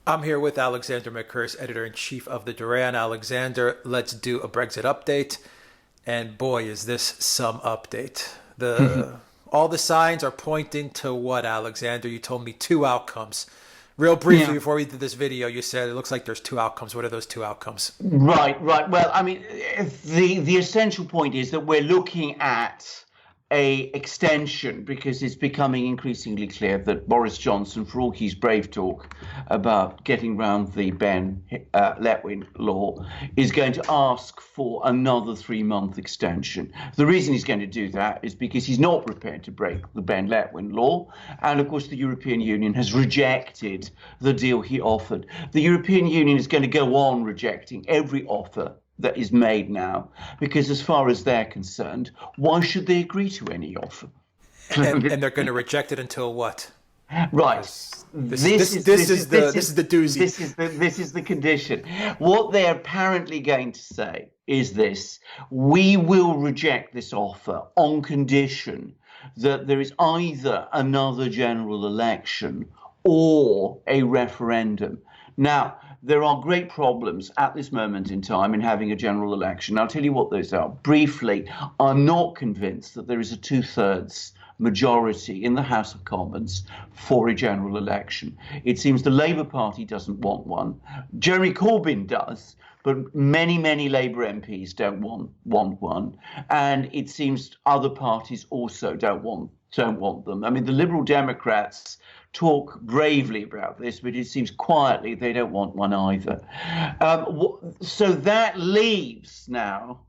I'm here with Alexander Mercouris, editor-in-chief of the Duran. Alexander, let's do a Brexit update. And boy, is this some update. All the signs are pointing to what, Alexander? You told me two outcomes. Real briefly, Yeah, before we did this video, you said it looks like there's two outcomes. What are those two outcomes? right. Well, I mean, the essential point is that we're looking at a extension because it's becoming increasingly clear that Boris Johnson, for all his brave talk about getting round the Ben Letwin law, is going to ask for another 3-month extension. The reason he's going to do that is because he's not prepared to break the Ben Letwin law. And of course, the European Union has rejected the deal he offered. The European Union is going to go on rejecting every offer that is made now, because as far as they're concerned, why should they agree to any offer? And they're going to reject it until what? Right. Because This is this is the doozy. this is the condition. What they're apparently going to say is this: we will reject this offer on condition that there is either another general election or a referendum. Now, there are great problems at this moment in time in having a general election. I'll tell you what those are. Briefly, I'm not convinced that there is a 2/3 majority in the House of Commons for a general election. It seems the Labour Party doesn't want one. Jeremy Corbyn does, but many Labour MPs don't want one. And it seems other parties also don't want them. I mean, the Liberal Democrats talk bravely about this, but it seems quietly they don't want one either. So that leaves now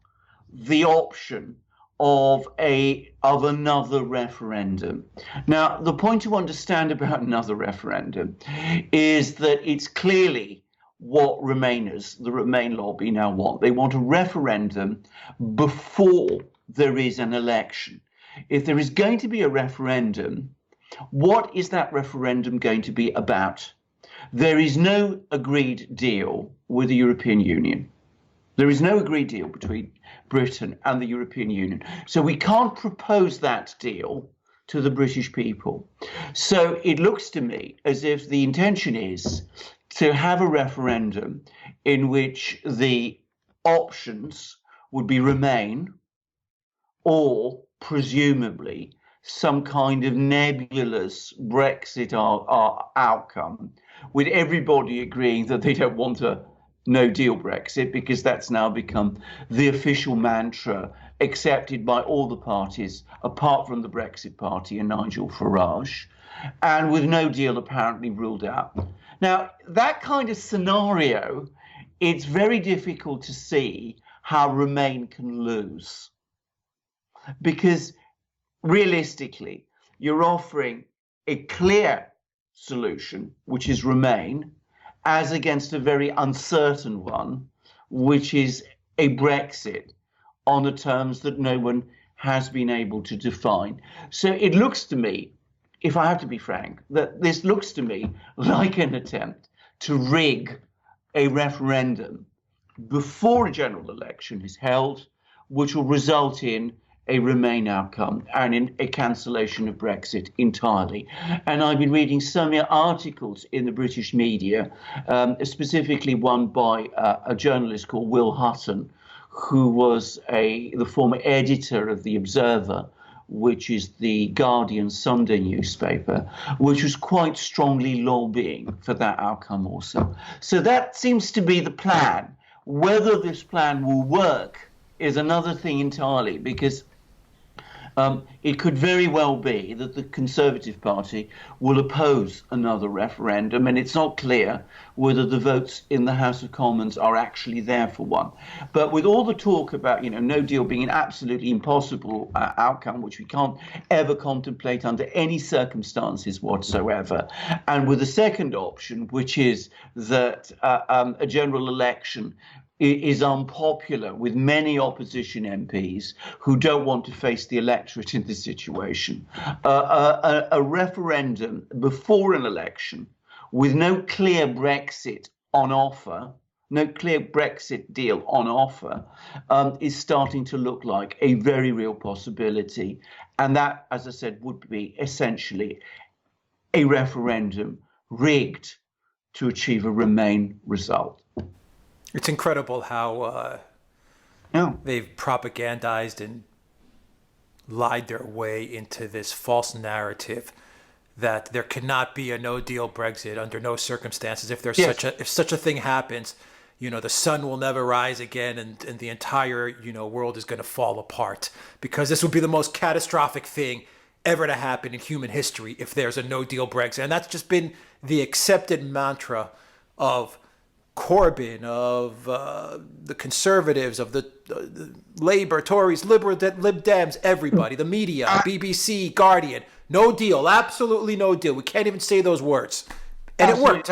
the option of another referendum. Now, the point to understand about another referendum is that it's clearly what Remainers, the Remain lobby, now want. They want a referendum before there is an election. If there is going to be a referendum, what is that referendum going to be about? There is no agreed deal with the European Union. There is no agreed deal between Britain and the European Union. So we can't propose that deal to the British people. So it looks to me as if the intention is to have a referendum in which the options would be Remain or presumably some kind of nebulous Brexit outcome, with everybody agreeing that they don't want a no deal Brexit, because that's now become the official mantra accepted by all the parties apart from the Brexit Party and Nigel Farage, and with no deal apparently ruled out. Now, that kind of scenario, it's very difficult to see how Remain can lose, because realistically, you're offering a clear solution, which is Remain, as against a very uncertain one, which is a Brexit on the terms that no one has been able to define. So it looks to me, if I have to be frank, that this looks to me like an attempt to rig a referendum before a general election is held, which will result in a Remain outcome and in a cancellation of Brexit entirely. And I've been reading some articles in the British media, specifically one by a journalist called Will Hutton, who was the former editor of The Observer, which is the Guardian Sunday newspaper, which was quite strongly lobbying for that outcome also. So that seems to be the plan. Whether this plan will work is another thing entirely, because it could very well be that the Conservative Party will oppose another referendum, and it's not clear whether the votes in the House of Commons are actually there for one. But with all the talk about, no deal being an absolutely impossible outcome, which we can't ever contemplate under any circumstances whatsoever, and with the second option, which is that a general election is unpopular with many opposition MPs who don't want to face the electorate in this situation. A referendum before an election with no clear Brexit on offer, no clear Brexit deal on offer, is starting to look like a very real possibility. And that, as I said, would be essentially a referendum rigged to achieve a Remain result. It's incredible how they've propagandized and lied their way into this false narrative that there cannot be a no-deal Brexit under no circumstances. If there's if such a thing happens, the sun will never rise again, and the entire world is going to fall apart, because this would be the most catastrophic thing ever to happen in human history if there's a no-deal Brexit. And that's just been the accepted mantra of Corbyn, of the Conservatives, of the Labour, Tories, Liberal, Lib Dems, everybody, the media, BBC, Guardian. No deal, absolutely no deal. We can't even say those words. And it worked.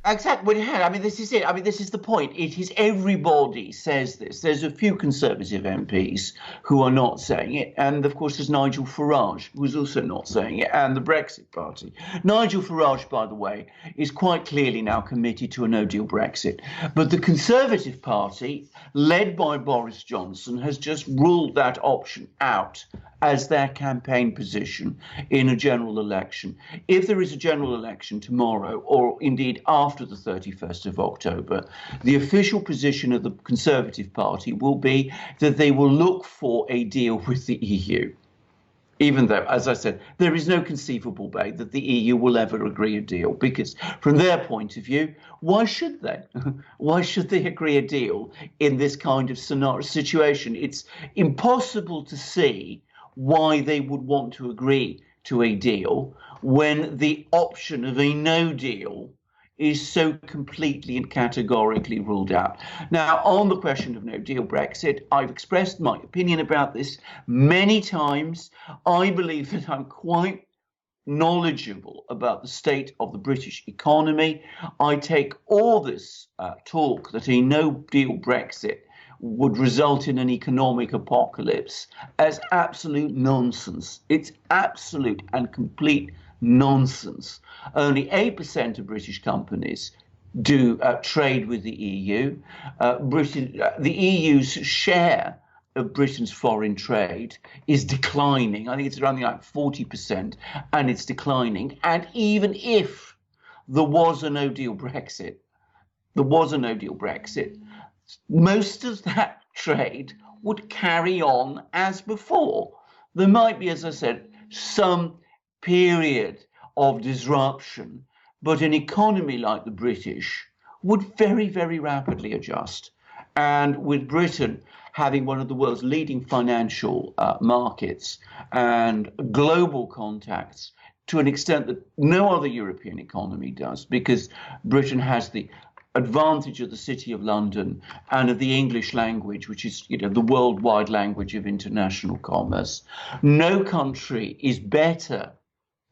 Exactly. I mean, this is it. I mean, this is the point. It is everybody says this. There's a few Conservative MPs who are not saying it. And, of course, there's Nigel Farage, who's also not saying it, and the Brexit Party. Nigel Farage, by the way, is quite clearly now committed to a no-deal Brexit. But the Conservative Party, led by Boris Johnson, has just ruled that option out as their campaign position in a general election. If there is a general election tomorrow, or indeed after the 31st of October, the official position of the Conservative Party will be that they will look for a deal with the EU. Even though, as I said, there is no conceivable way that the EU will ever agree a deal, because from their point of view, why should they? Why should they agree a deal in this kind of situation? It's impossible to see why they would want to agree to a deal when the option of a no deal is so completely and categorically ruled out. Now, on the question of no deal Brexit, I've expressed my opinion about this many times. I believe that I'm quite knowledgeable about the state of the British economy. I take all this talk that a no deal Brexit would result in an economic apocalypse as absolute nonsense. It's absolute and complete nonsense. Only 8% of British companies do trade with the EU. The EU's share of Britain's foreign trade is declining. I think it's around like 40%, and it's declining. And even if there was a no-deal Brexit, most of that trade would carry on as before. There might be, as I said, some period of disruption, but an economy like the British would very, very rapidly adjust. And with Britain having one of the world's leading financial markets and global contacts to an extent that no other European economy does, because Britain has the advantage of the City of London and of the English language, which is, the worldwide language of international commerce. No country is better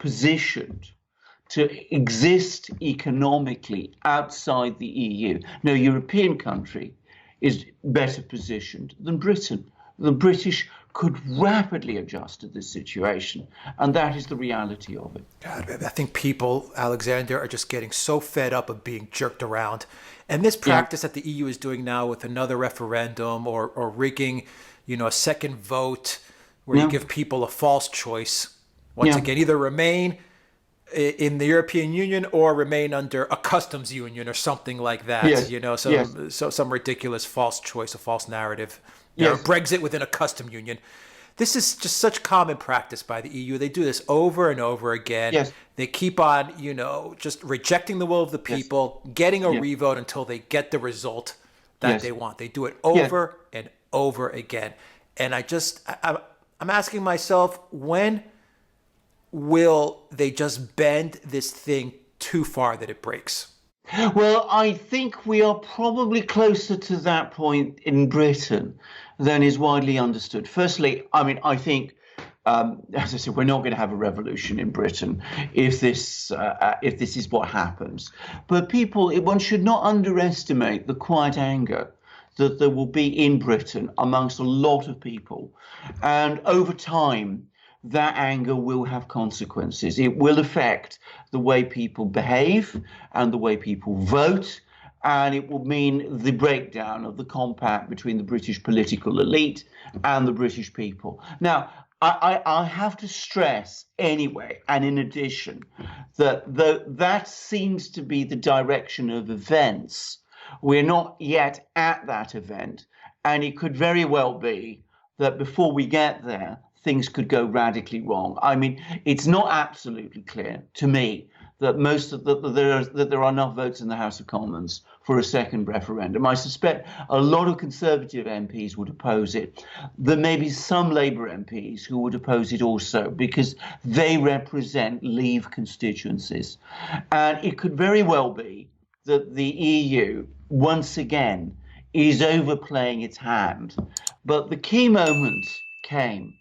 positioned to exist economically outside the EU. No European country is better positioned than Britain. The British could rapidly adjust to this situation, and that is the reality of it. God, I think people, Alexander, are just getting so fed up of being jerked around. And this practice that the EU is doing now with another referendum or rigging, a second vote where you give people a false choice. Once again, either remain in the European Union or remain under a customs union or something like that. So some ridiculous false choice, a false narrative. Brexit within a custom union. This is just such common practice by the EU. They do this over and over again. They keep on, just rejecting the will of the people, getting a revote until they get the result that they want. They do it over and over again. And I'm asking myself, when will they just bend this thing too far that it breaks? Well, I think we are probably closer to that point in Britain than is widely understood. Firstly, I think, as I said, we're not going to have a revolution in Britain if this is what happens. But one should not underestimate the quiet anger that there will be in Britain amongst a lot of people. And over time, that anger will have consequences. It will affect the way people behave and the way people vote, and it will mean the breakdown of the compact between the British political elite and the British people. Now, I have to stress anyway, and in addition, that seems to be the direction of events. We're not yet at that event, and it could very well be that before we get there, things could go radically wrong. I mean, it's not absolutely clear to me that that there are enough votes in the House of Commons for a second referendum. I suspect a lot of Conservative MPs would oppose it. There may be some Labour MPs who would oppose it also because they represent Leave constituencies. And it could very well be that the EU, once again, is overplaying its hand. But the key moment came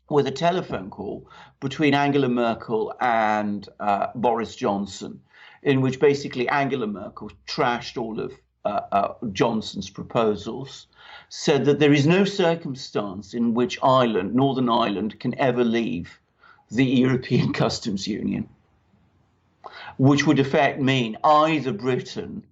with a telephone call between Angela Merkel and Boris Johnson, in which basically Angela Merkel trashed all of Johnson's proposals, said that there is no circumstance in which Northern Ireland, can ever leave the European Customs Union, which would in effect mean either Britain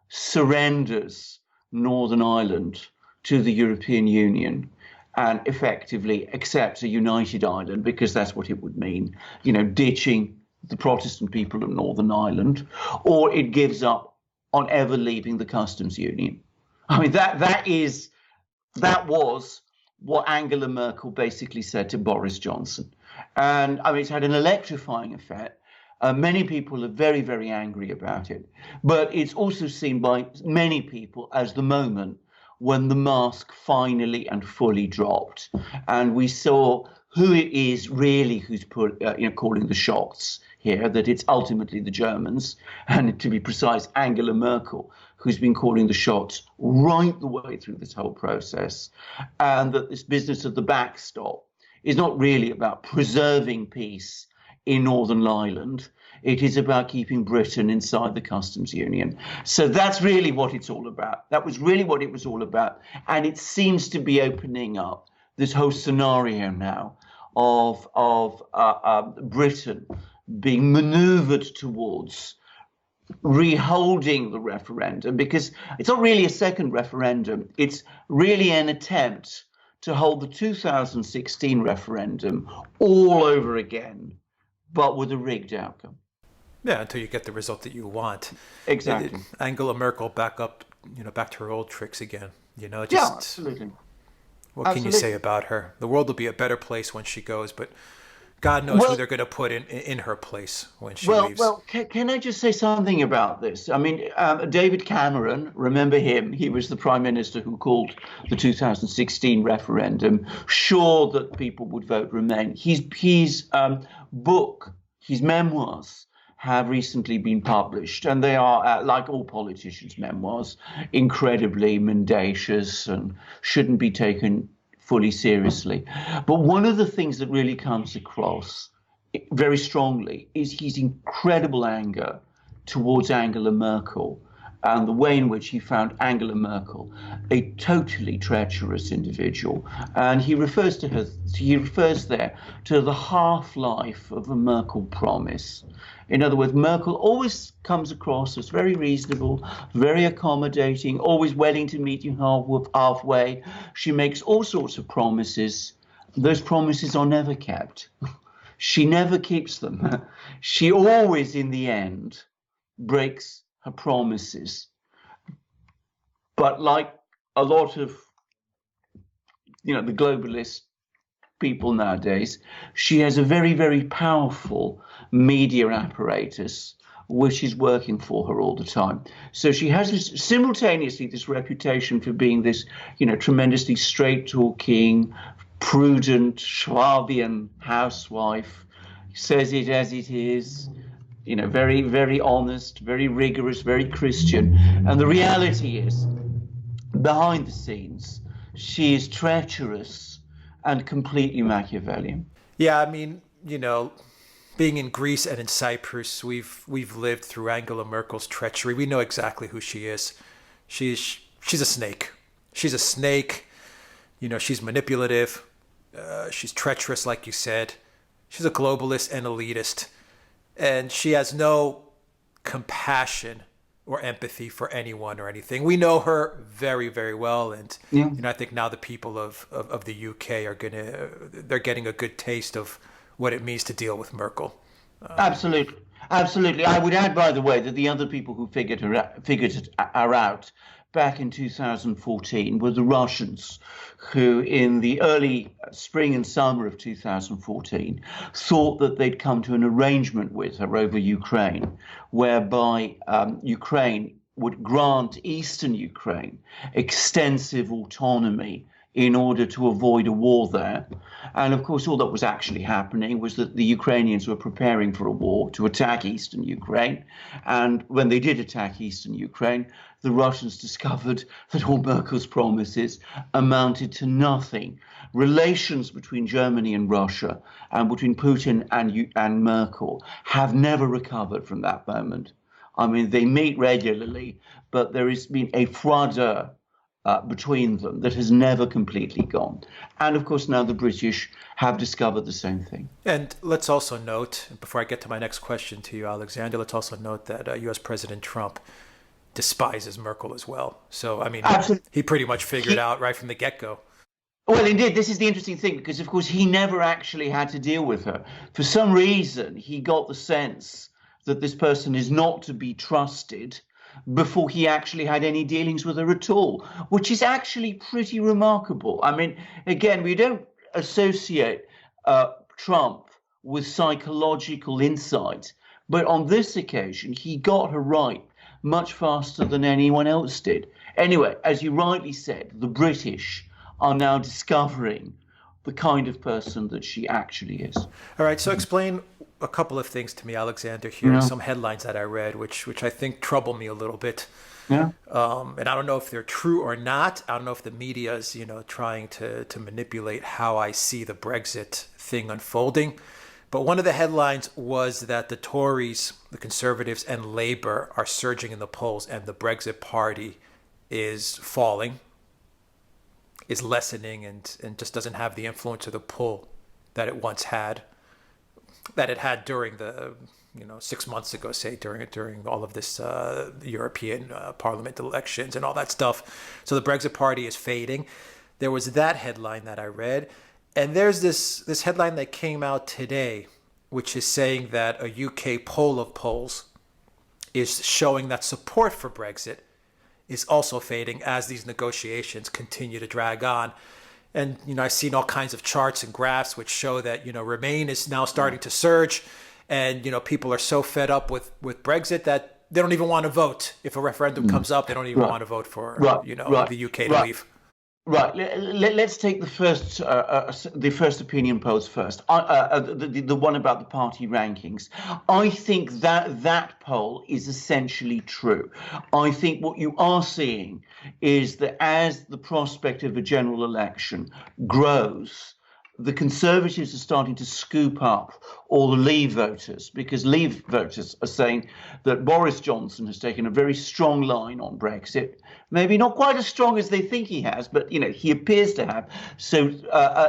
surrenders Northern Ireland to the European Union and effectively accepts a united Ireland, because that's what it would mean, ditching the Protestant people of Northern Ireland, or it gives up on ever leaving the customs union. I mean, that was what Angela Merkel basically said to Boris Johnson. And I mean, it's had an electrifying effect. Many people are very, very angry about it, but it's also seen by many people as the moment when the mask finally and fully dropped, and we saw who it is really who's calling the shots here, that it's ultimately the Germans, and to be precise, Angela Merkel, who's been calling the shots right the way through this whole process, and that this business of the backstop is not really about preserving peace in Northern Ireland. It is about keeping Britain inside the customs union. So that's really what it's all about. That was really what it was all about. And it seems to be opening up this whole scenario now of Britain being maneuvered towards reholding the referendum, because it's not really a second referendum. It's really an attempt to hold the 2016 referendum all over again, but with a rigged outcome. Yeah, until you get the result that you want. Exactly. Angela Merkel back to her old tricks again. Yeah, absolutely. What can you say about her? The world will be a better place when she goes, but God knows who they're going to put in her place when she leaves. Well, can I just say something about this? I mean, David Cameron, remember him? He was the Prime Minister who called the 2016 referendum sure that people would vote Remain. His book, his memoirs, have recently been published, and they are, like all politicians' memoirs, incredibly mendacious and shouldn't be taken fully seriously. But one of the things that really comes across very strongly is his incredible anger towards Angela Merkel and the way in which he found Angela Merkel a totally treacherous individual. And he refers there to the half-life of a Merkel promise. In other words, Merkel always comes across as very reasonable, very accommodating, always willing to meet you halfway. She makes all sorts of promises. Those promises are never kept. She never keeps them. She always, in the end, breaks her promises. But like a lot of, the globalist people nowadays, she has a very, very powerful media apparatus which is working for her all the time. So she has simultaneously this reputation for being this, tremendously straight-talking, prudent, Schwabian housewife, says it as it is, very, very honest, very rigorous, very Christian. And the reality is, behind the scenes, she is treacherous and completely Machiavellian. Yeah, I mean, being in Greece and in Cyprus, we've lived through Angela Merkel's treachery. We know exactly who she is. She's a snake. She's a snake. She's manipulative. She's treacherous, like you said. She's a globalist and elitist. And she has no compassion or empathy for anyone or anything. We know her very, very well, and Yeah. I think now the people of the UK they're getting a good taste of what it means to deal with Merkel. Absolutely, absolutely. I would add, by the way, that the other people who figured her out back in 2014 were the Russians, who in the early spring and summer of 2014 thought that they'd come to an arrangement with her over Ukraine, whereby Ukraine would grant eastern Ukraine extensive autonomy in order to avoid a war there. And of course, all that was actually happening was that the Ukrainians were preparing for a war to attack eastern Ukraine. And when they did attack eastern Ukraine, the Russians discovered that all Merkel's promises amounted to nothing. Relations between Germany and Russia and between Putin and Merkel have never recovered from that moment. I mean, they meet regularly, but there has been a froideur between them that has never completely gone. And of course, now the British have discovered the same thing. And let's also note, before I get to my next question to you, Alexander, let's also note that U.S. President Trump despises Merkel as well. So, I mean, absolutely. He pretty much figured out right from the get-go. Well, indeed, this is the interesting thing, because, of course, he never actually had to deal with her. For some reason, he got the sense that this person is not to be trusted before he actually had any dealings with her at all, which is actually pretty remarkable. I mean, again, we don't associate Trump with psychological insight, but on this occasion, he got her right much faster than anyone else did. Anyway, as you rightly said, the British are now discovering the kind of person that she actually is. All right, so explain a couple of things to me, Alexander, here. Yeah. Some headlines that I read, which I think trouble me a little bit. Yeah. And I don't know if they're true or not. I don't know if the media is, trying to manipulate how I see the Brexit thing unfolding. But one of the headlines was that the Tories, the Conservatives, and Labour are surging in the polls, and the Brexit Party is falling, is lessening, and just doesn't have the influence or the pull that it once had, that it had during the 6 months ago, say, during all of this European Parliament elections and all that stuff. So the Brexit Party is fading. There was that headline that I read. And there's this headline that came out today, which is saying that a UK poll of polls is showing that support for Brexit is also fading as these negotiations continue to drag on. And, I've seen all kinds of charts and graphs which show that, Remain is now starting to surge. And, people are so fed up with Brexit that they don't even want to vote. If a referendum comes up, they don't even want to vote for, the UK to leave. Right. Let's take the first opinion polls first. The one about the party rankings. I think that poll is essentially true. I think what you are seeing is that as the prospect of a general election grows, the Conservatives are starting to scoop up all the Leave voters, because Leave voters are saying that Boris Johnson has taken a very strong line on Brexit. Maybe not quite as strong as they think he has, but, he appears to have. So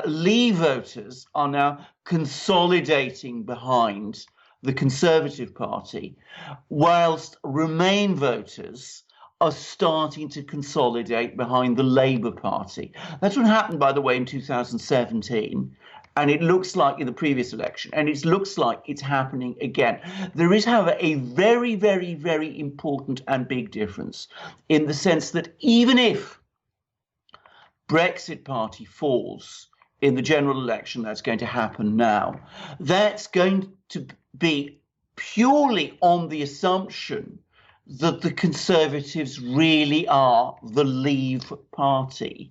Leave voters are now consolidating behind the Conservative Party, whilst Remain voters are starting to consolidate behind the Labour Party. That's what happened, by the way, in 2017. And it looks like in the previous election, and it looks like it's happening again. There is, however, a very, very, very important and big difference in the sense that even if Brexit Party falls in the general election that's going to happen now, that's going to be purely on the assumption that the Conservatives really are the Leave Party.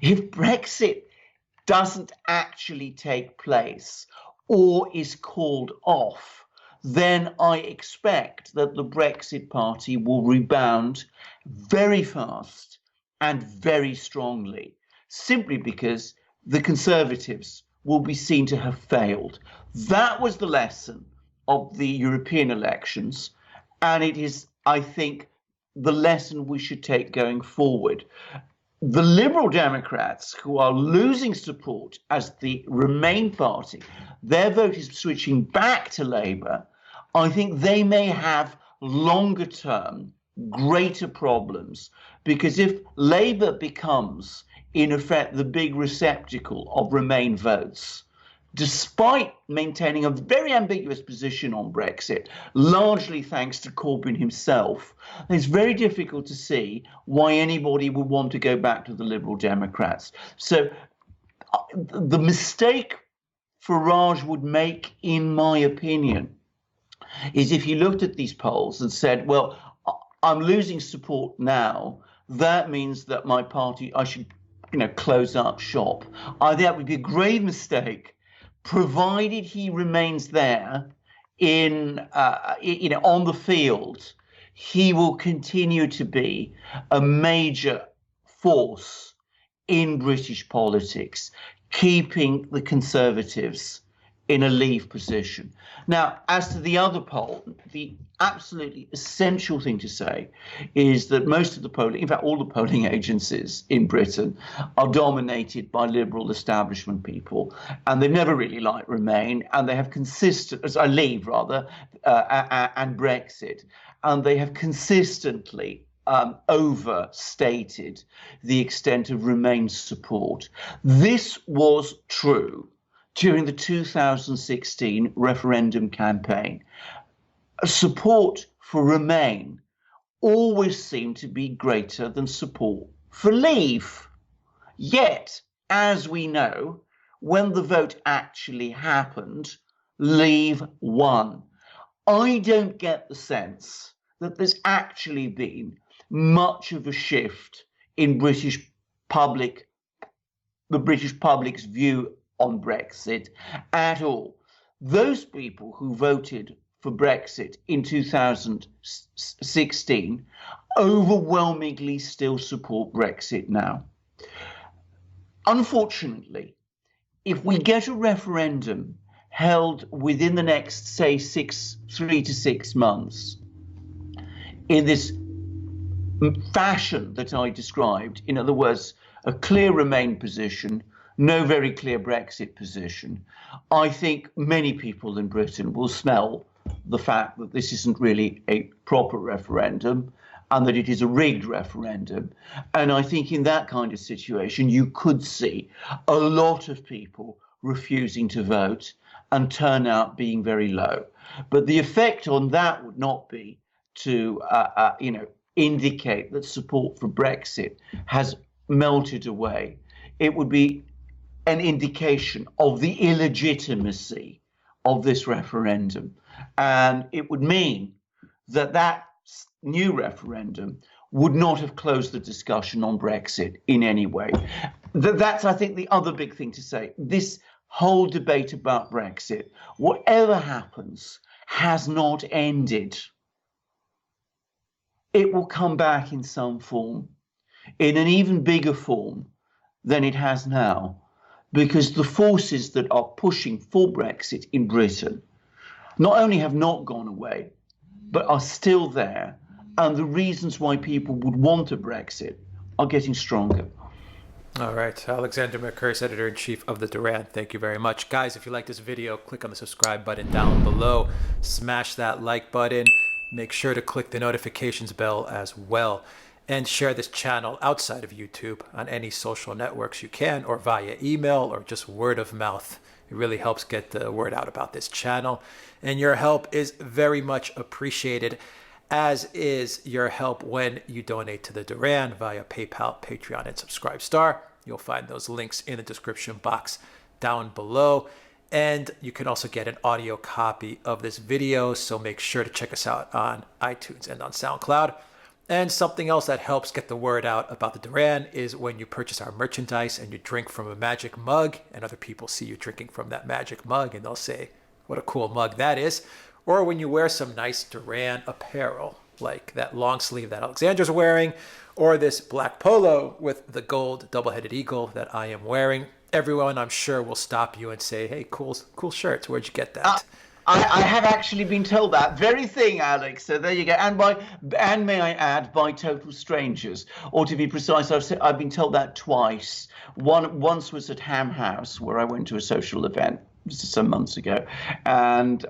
If Brexit doesn't actually take place or is called off, then I expect that the Brexit Party will rebound very fast and very strongly, simply because the Conservatives will be seen to have failed. That was the lesson of the European elections, and it is, I think, the lesson we should take going forward. The Liberal Democrats, who are losing support as the Remain party, their vote is switching back to Labour. I think they may have longer term greater problems, because if Labour becomes, in effect, the big receptacle of Remain votes, despite maintaining a very ambiguous position on Brexit, largely thanks to Corbyn himself, it's very difficult to see why anybody would want to go back to the Liberal Democrats. So the mistake Farage would make, in my opinion, is if he looked at these polls and said, well, I'm losing support now, that means that my party, I should, close up shop. I think that would be a grave mistake, provided he remains there on the field. He will continue to be a major force in British politics, keeping the Conservatives in a leave position. Now, as to the other poll, the absolutely essential thing to say is that most of the polling, in fact, all the polling agencies in Britain are dominated by liberal establishment people, and they've never really liked Remain, and they have Leave rather, and Brexit, and they have consistently overstated the extent of Remain's support. This was true during the 2016 referendum campaign. Support for Remain always seemed to be greater than support for Leave. Yet, as we know, when the vote actually happened, Leave won. I don't get the sense that there's actually been much of a shift in the British public's view on Brexit at all. Those people who voted for Brexit in 2016 overwhelmingly still support Brexit now. Unfortunately, if we get a referendum held within the next, say, 3 to 6 months, in this fashion that I described, in other words, a clear Remain position, no very clear Brexit position, I think many people in Britain will smell the fact that this isn't really a proper referendum and that it is a rigged referendum. And I think in that kind of situation, you could see a lot of people refusing to vote and turnout being very low. But the effect on that would not be to, indicate that support for Brexit has melted away. It would be an indication of the illegitimacy of this referendum. And it would mean that that new referendum would not have closed the discussion on Brexit in any way. That's, I think, the other big thing to say. This whole debate about Brexit, whatever happens, has not ended. It will come back in some form, in an even bigger form than it has now, because the forces that are pushing for Brexit in Britain not only have not gone away, but are still there, and the reasons why people would want a Brexit are getting stronger. All right. Alexander Mercouris, editor-in-chief of the Duran. Thank you very much. Guys, if you like this video, click on the subscribe button down below. Smash that like button. Make sure to click the notifications bell as well. And share this channel outside of YouTube on any social networks you can, or via email, or just word of mouth. It really helps get the word out about this channel. And your help is very much appreciated, as is your help when you donate to the Duran via PayPal, Patreon, and Subscribestar. You'll find those links in the description box down below. And you can also get an audio copy of this video, so make sure to check us out on iTunes and on Soundcloud. And something else that helps get the word out about the Duran is when you purchase our merchandise and you drink from a magic mug, and other people see you drinking from that magic mug and they'll say, what a cool mug that is. Or when you wear some nice Duran apparel, like that long sleeve that Alexander's wearing, or this black polo with the gold double-headed eagle that I am wearing. Everyone, I'm sure, will stop you and say, hey, cool shirts. Where'd you get that? I have actually been told that very thing, Alex. So there you go. And may I add, by total strangers. Or to be precise, I've been told that twice. Once was at Ham House, where I went to a social event, some months ago, and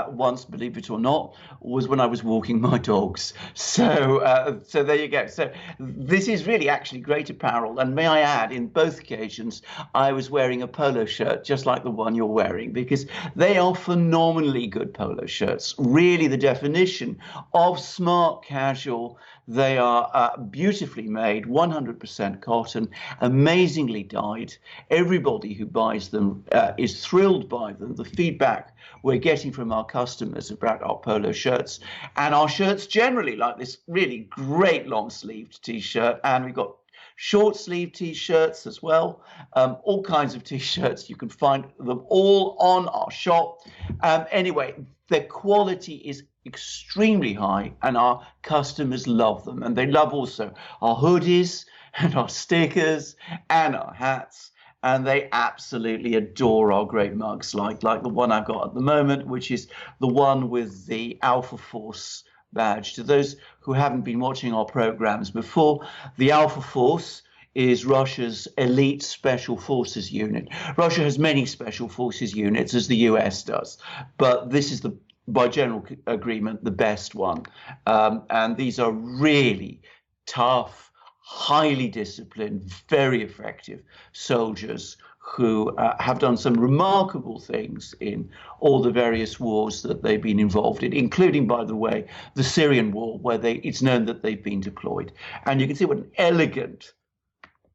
once, believe it or not, was when I was walking my dogs. So there you go. So this is really actually great apparel, and may I add, in both occasions, I was wearing a polo shirt just like the one you're wearing, because they are phenomenally good polo shirts. Really, the definition of smart casual. They are beautifully made, 100% cotton, amazingly dyed. Everybody who buys them is thrilled by them. The feedback we're getting from our customers about our polo shirts, and our shirts generally, like this really great long-sleeved t-shirt, and we've got short sleeve t-shirts as well, all kinds of t-shirts. You can find them all on our shop. Anyway, the quality is extremely high, and our customers love them, and they love also our hoodies and our stickers and our hats, and they absolutely adore our great mugs, like the one I've got at the moment, which is the one with the Alpha Force badge. To those who haven't been watching our programs before, the Alpha Force is Russia's elite special forces unit. Russia has many special forces units, as the US does, but this is by general agreement, the best one. And these are really tough, highly disciplined, very effective soldiers who have done some remarkable things in all the various wars that they've been involved in, including, by the way, the Syrian war, where it's known that they've been deployed. And you can see what an elegant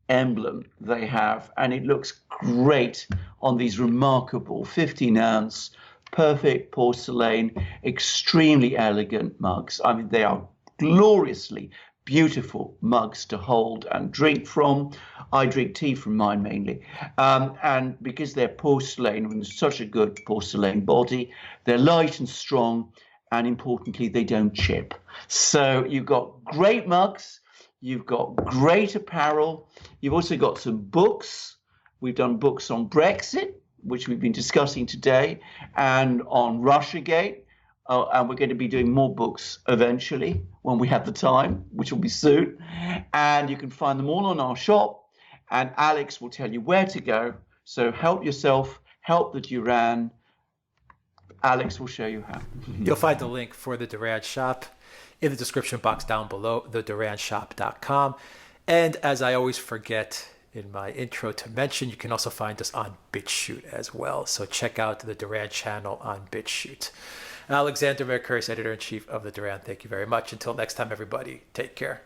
emblem they have, and it looks great on these remarkable 15-ounce perfect porcelain, extremely elegant mugs. I mean, they are gloriously beautiful mugs to hold and drink from. I drink tea from mine mainly. And because they're porcelain, and such a good porcelain body, they're light and strong, and importantly, they don't chip. So you've got great mugs, you've got great apparel, you've also got some books. We've done books on Brexit, which we've been discussing today, and on Russiagate. And we're going to be doing more books eventually when we have the time, which will be soon. And you can find them all on our shop, and Alex will tell you where to go. So help yourself, help the Duran. Alex will show you how. You'll find the link for the Duran shop in the description box down below, theduranshop.com. And as I always forget in my intro to mention, you can also find us on BitChute as well. So check out the Duran channel on BitChute. Alexander Mercouris, editor-in-chief of the Duran, thank you very much. Until next time, everybody, take care.